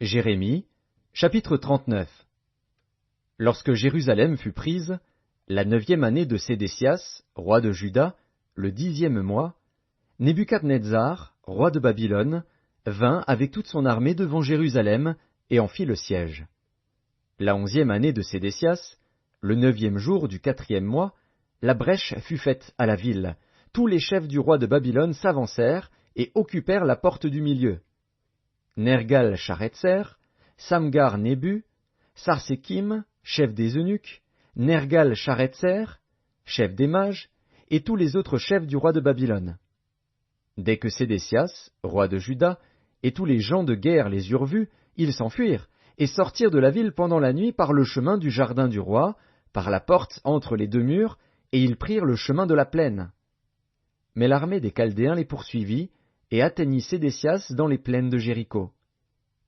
Jérémie, chapitre 39. Lorsque Jérusalem fut prise, la 9e année de Sédécias, roi de Juda, le 10e mois, Nebuchadnezzar, roi de Babylone, vint avec toute son armée devant Jérusalem et en fit le siège. La 11e année de Sédécias, le 9e jour du 4e mois, la brèche fut faite à la ville. Tous les chefs du roi de Babylone s'avancèrent et occupèrent la porte du milieu. Nergal-Sharetzer, Samgar-Nébu, Sarsékim, chef des eunuques, Nergal-Sharetzer, chef des mages, et tous les autres chefs du roi de Babylone. Dès que Sédécias, roi de Juda, et tous les gens de guerre les eurent vus, ils s'enfuirent, et sortirent de la ville pendant la nuit par le chemin du jardin du roi, par la porte entre les deux murs, et ils prirent le chemin de la plaine. Mais l'armée des Chaldéens les poursuivit, et atteignit Sédécias dans les plaines de Jéricho.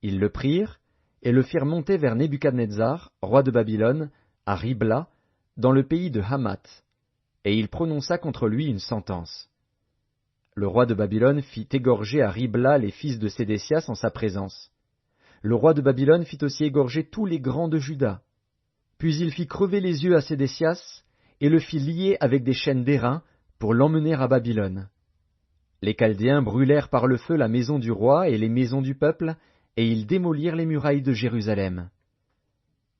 Ils le prirent, et le firent monter vers Nebuchadnezzar, roi de Babylone, à Ribla, dans le pays de Hamath, et il prononça contre lui une sentence. Le roi de Babylone fit égorger à Ribla les fils de Sédécias en sa présence. Le roi de Babylone fit aussi égorger tous les grands de Juda. Puis il fit crever les yeux à Sédécias, et le fit lier avec des chaînes d'airain, pour l'emmener à Babylone. Les Chaldéens brûlèrent par le feu la maison du roi et les maisons du peuple, et ils démolirent les murailles de Jérusalem.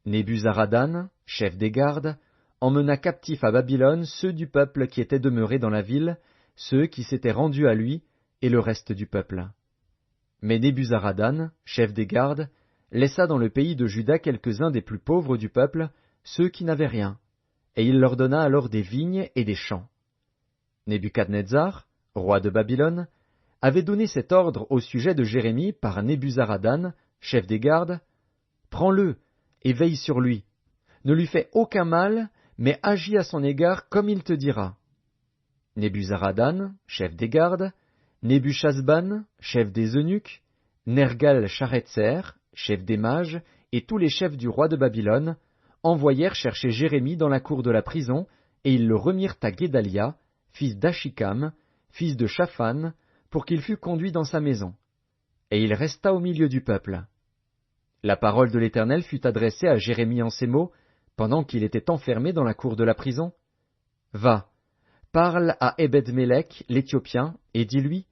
Nebuzaradan, chef des gardes, emmena captifs à Babylone ceux du peuple qui étaient demeurés dans la ville, ceux qui s'étaient rendus à lui, et le reste du peuple. Mais Nebuzaradan, chef des gardes, laissa dans le pays de Juda quelques-uns des plus pauvres du peuple, ceux qui n'avaient rien, et il leur donna alors des vignes et des champs. Nebuchadnezzar, roi de Babylone, avait donné cet ordre au sujet de Jérémie par Nebuzaradan, chef des gardes: « Prends-le et veille sur lui. Ne lui fais aucun mal, mais agis à son égard comme il te dira. » Nebuzaradan, chef des gardes, Nebuchasban, chef des eunuques, Nergal-Sharetzer, chef des mages, et tous les chefs du roi de Babylone, envoyèrent chercher Jérémie dans la cour de la prison, et ils le remirent à Guédalia, fils d'Achikam, fils de Shaphan, pour qu'il fût conduit dans sa maison. Et il resta au milieu du peuple. La parole de l'Éternel fut adressée à Jérémie en ces mots, pendant qu'il était enfermé dans la cour de la prison. « Va, parle à Ebed-Mélec, l'Éthiopien, et dis-lui: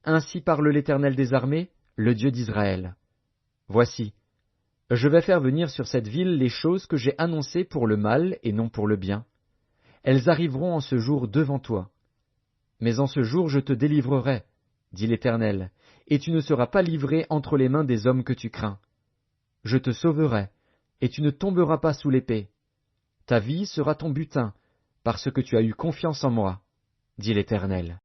Ainsi parle l'Éternel des armées, le Dieu d'Israël. Voici, je vais faire venir sur cette ville les choses que j'ai annoncées pour le mal et non pour le bien. Elles arriveront en ce jour devant toi. Mais en ce jour je te délivrerai, dit l'Éternel, et tu ne seras pas livré entre les mains des hommes que tu crains. Je te sauverai, et tu ne tomberas pas sous l'épée. Ta vie sera ton butin, parce que tu as eu confiance en moi, dit l'Éternel. »